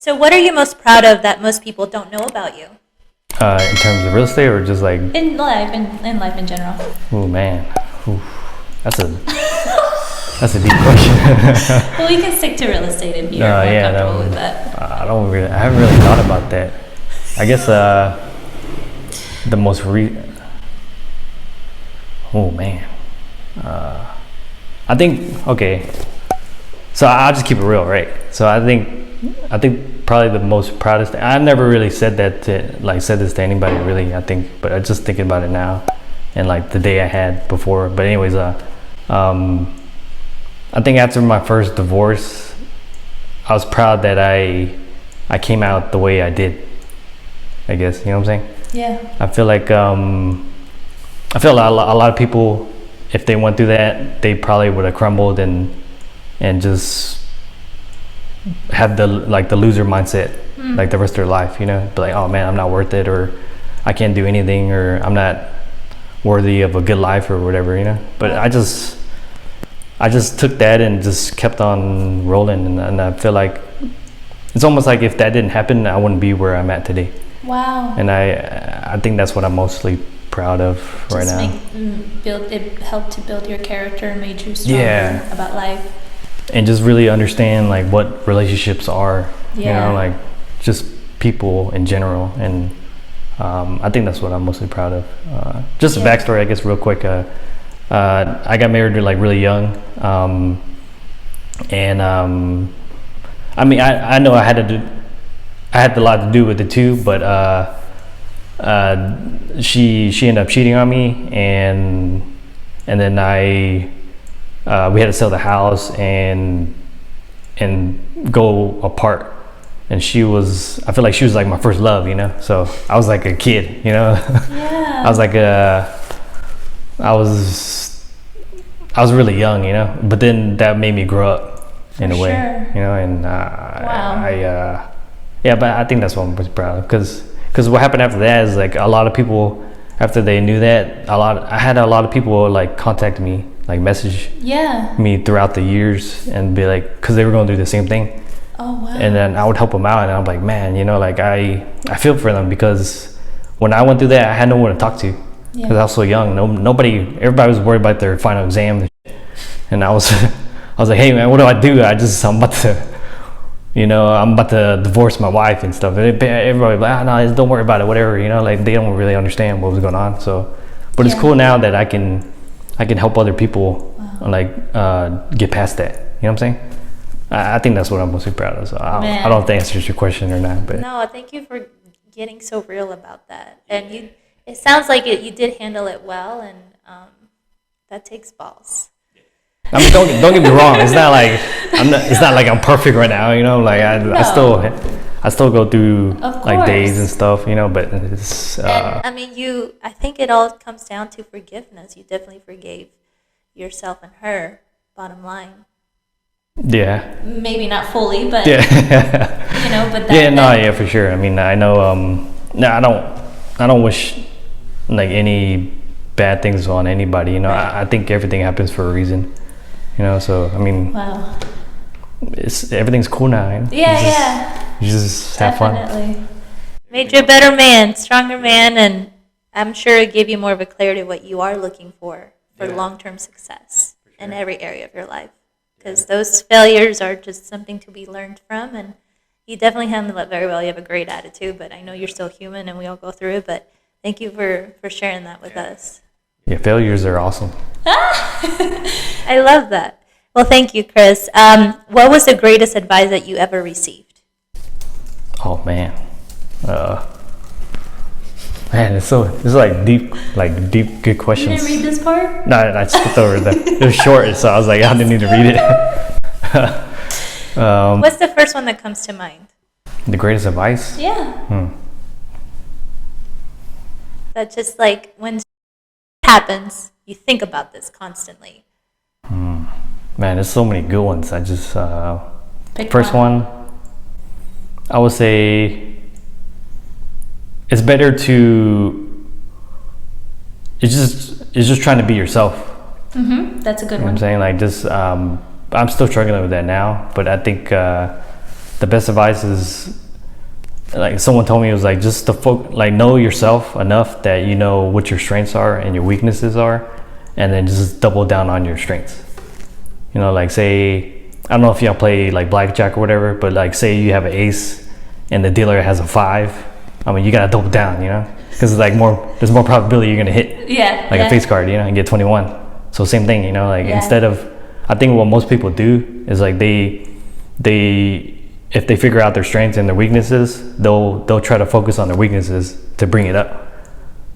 So what are you most proud of that most people don't know about you? In terms of real estate or just like In life, in life in general. oh man, Ooh, that's a that's a deep question. Well, we can stick to real estate if you're more comfortable with that. I haven't really thought about that. I guess the most oh man, I think okay. So I'll just keep it real, right? So I think probably the most proudest. I've never really said this to anybody really. I think, but I'm just thinking about it now, and like the day I had before. But anyways, I think after my first divorce, I was proud that I came out the way I did. I guess you know what I'm saying. Yeah. I feel like I feel a lot of people, if they went through that, they probably would have crumbled and just have the loser mindset like the rest of their life, you know, be like, oh man, I'm not worth it, or I can't do anything, or I'm not worthy of a good life or whatever, you know. But I just took that and just kept on rolling, and I feel like it's almost like if that didn't happen, I wouldn't be where I'm at today. Wow. And I think that's what I'm mostly proud of right now. It helped to build your character and made you stronger about life. And just really understand like what relationships are, you know, like just people in general. And I think that's what I'm mostly proud of. Just a backstory, I guess, real quick. I got married like really young. And I mean, I know I had a lot to do with it too, but she ended up cheating on me, and then we had to sell the house and go apart. And I feel like she was like my first love, you know. So I was like a kid, you know. Yeah. I was really young, you know. But then that made me grow up in a way, you know. And wow. But I think that's what I'm most proud of, because what happened after that is like a lot of people, after they knew that, I had a lot of people like contact me, like message me throughout the years and be like, because they were going through the same thing. Oh wow. And then I would help them out, and I'm like, man, you know, like I feel for them, because when I went through that, I had no one to talk to, because I was so young. Everybody was worried about their final exam, and I was like, hey man, what do I do? I'm about to divorce my wife and stuff. And everybody was like, no, don't worry about it, whatever, you know, like they don't really understand what was going on. So, but it's cool now that I can help other people like get past that. You know what I'm saying? I think that's what I'm mostly proud of. So I don't know if that answers your question or not. But no, thank you for getting so real about that. And it sounds like you did handle it well, and that takes balls. I mean, don't get me wrong. It's not like I'm perfect right now, you know. Like I still go through like days and stuff, you know. But it's. And, I mean, I think it all comes down to forgiveness. You definitely forgave yourself and her. Bottom line. Yeah. Maybe not fully, but you know. But that, for sure. I mean, I know. No, I don't wish like any bad things on anybody. You know, I think everything happens for a reason. You know, so I mean, everything's cool now. You know? You just have fun. Definitely. Made you a better man, stronger man, and I'm sure it gave you more of a clarity of what you are looking for long-term success in every area of your life. Because those failures are just something to be learned from, and you definitely handle it very well. You have a great attitude, but I know you're still human, and we all go through it. But thank you for sharing that with us. Yeah, failures are awesome. I love that. Well, thank you, Chris. What was the greatest advice that you ever received? Oh man, it's like deep, good questions. You didn't read this part? No, I skipped over that. It was short, so I was like, I didn't need to read it. What's the first one that comes to mind? The greatest advice? Yeah. That just like when it happens, you think about this constantly. Man, there's so many good ones. I just First one, I would say it's better to. It's just trying to be yourself. That's a good one. I'm saying, like, just I'm still struggling with that now, but I think the best advice is, like someone told me, it was like just to like know yourself enough that you know what your strengths are and your weaknesses are, and then just double down on your strengths. You know, like say, I don't know if y'all play like blackjack or whatever, but like say you have an ace and the dealer has a 5. I mean, you gotta double down, you know, because it's like there's more probability you're gonna hit a face card, you know, and get 21. So same thing, you know, like instead of, I think what most people do is like they if they figure out their strengths and their weaknesses, they'll try to focus on their weaknesses to bring it up. You know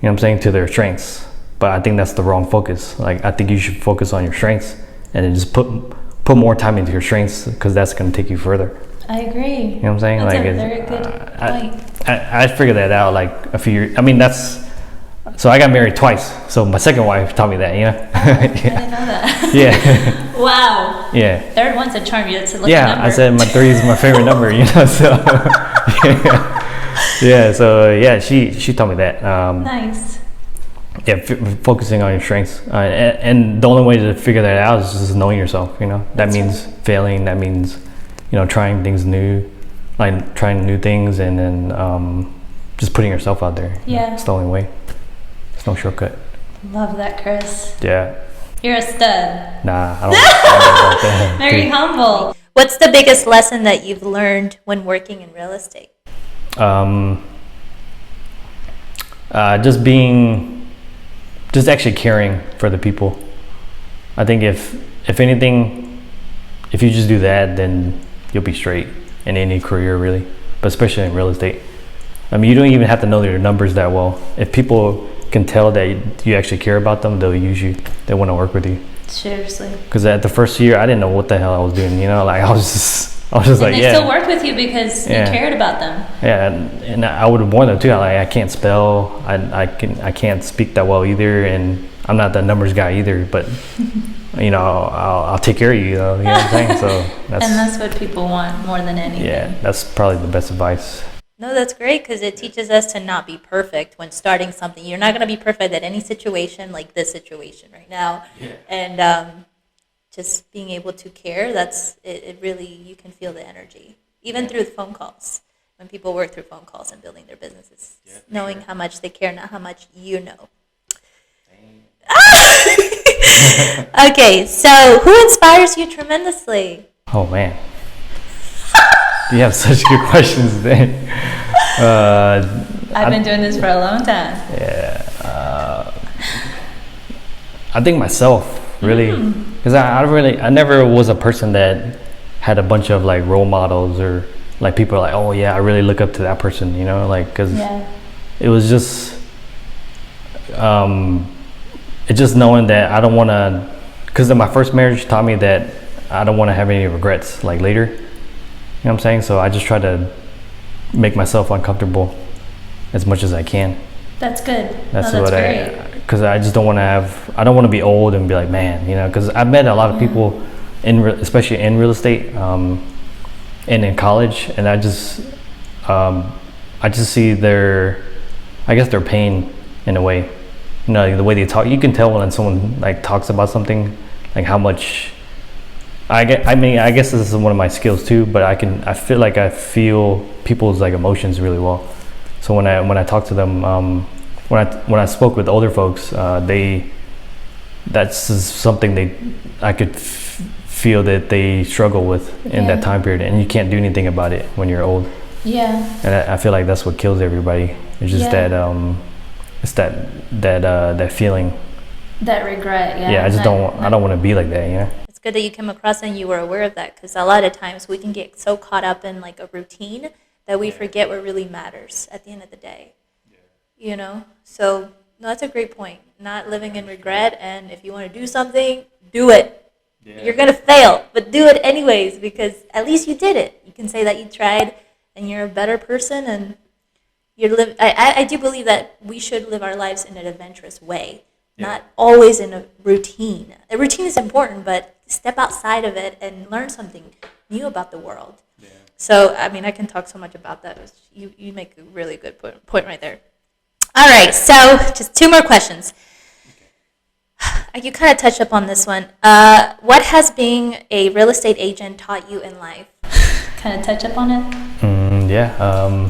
what I'm saying, to their strengths. But I think that's the wrong focus. Like I think you should focus on your strengths and then just put more time into your strengths, because that's going to take you further. I agree. You know what I'm saying? That's like a very good point. I figured that out like a few years. I mean, so I got married twice. So my second wife taught me that, you know? I didn't know that. Yeah. Wow. Yeah. Third one's a charm. It's a lucky number. I said my 3 is my favorite number, you know? So yeah. So yeah, she taught me that. Nice. Yeah, focusing on your strengths, and the only way to figure that out is just knowing yourself. You know, that means failing. That means, you know, trying things new, like trying new things, and then just putting yourself out there. Yeah, it's the only way. There's no shortcut. Love that, Chris. Yeah. You're a stud. Nah, I don't know about that. Very humble. What's the biggest lesson that you've learned when working in real estate? Just actually caring for the people. I think if anything, if you just do that, then you'll be straight in any career really, but especially in real estate. I mean, you don't even have to know your numbers that well. If people can tell that you actually care about them, they'll use you. They want to work with you. Seriously. Because at the first year, I didn't know what the hell I was doing. You know, like I was just and like, they still worked with you because you cared about them. Yeah, and I would have warned them too. Like I can't spell, I can't speak that well either, and I'm not the numbers guy either. But you know, I'll take care of you. You know what I'm saying? So that's what people want more than anything. Yeah, that's probably the best advice. No, that's great, because it teaches us to not be perfect when starting something. You're not going to be perfect at any situation, like this situation right now. Yeah. And just being able to care, that's it really, you can feel the energy. Even through the phone calls, when people work through phone calls and building their businesses, knowing how much they care, not how much you know. Okay, so who inspires you tremendously? Oh, man. You have such good questions then. I've been doing this for a long time. Yeah. I think myself, really. Because I never was a person that had a bunch of like role models, or like people are like, oh yeah, I really look up to that person, you know, like, because it was just, it's just knowing that I don't want to, because my first marriage taught me that I don't want to have any regrets like later. You know what I'm saying? So I just try to make myself uncomfortable as much as I can. That's good. That's great. Because I just don't want to I don't want to be old and be like, man, you know, because I've met a lot of people, especially in real estate, and in college, and I just see their pain in a way. You know, like the way they talk, you can tell when someone like talks about something, like how much. I guess this is one of my skills too, but I feel like I feel people's like emotions really well. So when I talk to them, when I spoke with older folks, that's something I could feel that they struggle with in that time period, and you can't do anything about it when you're old. Yeah. And I feel like that's what kills everybody. It's just that that feeling. That regret. Yeah. Yeah. I don't want to be like that. You know. It's good that you came across and you were aware of that, because a lot of times we can get so caught up in like a routine that we forget what really matters at the end of the day. You know, so no, that's a great point. Not living in regret, and if you want to do something, do it. Yeah. You're gonna fail, but do it anyways, because at least you did it. You can say that you tried, and you're a better person, and I do believe that we should live our lives in an adventurous way, not always in a routine. A routine is important, but step outside of it and learn something new about the world. Yeah. So, I mean, I can talk so much about that. You make a really good point right there. All right, so just 2 more questions. Okay. You kind of touched up on this one. What has being a real estate agent taught you in life? kind of touch up on it? Yeah.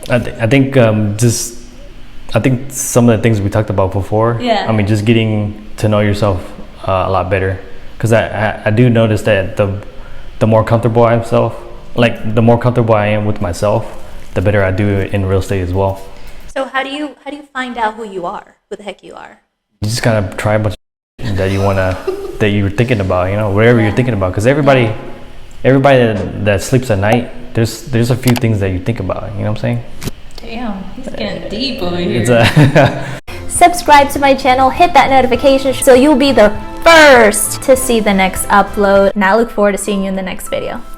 I think I think some of the things we talked about before. Yeah. I mean, just getting to know yourself a lot better, because I do notice that the more comfortable I am with myself, the better I do in real estate as well. So how do you find out who you are, who the heck you are? You just kind of try a bunch of that that you're thinking about, whatever you're thinking about, because everybody that sleeps at night, there's a few things that you think about. You know what I'm saying? Damn, he's getting deep over here. Subscribe to my channel, hit that notification so you'll be the first to see the next upload, and I look forward to seeing you in the next video.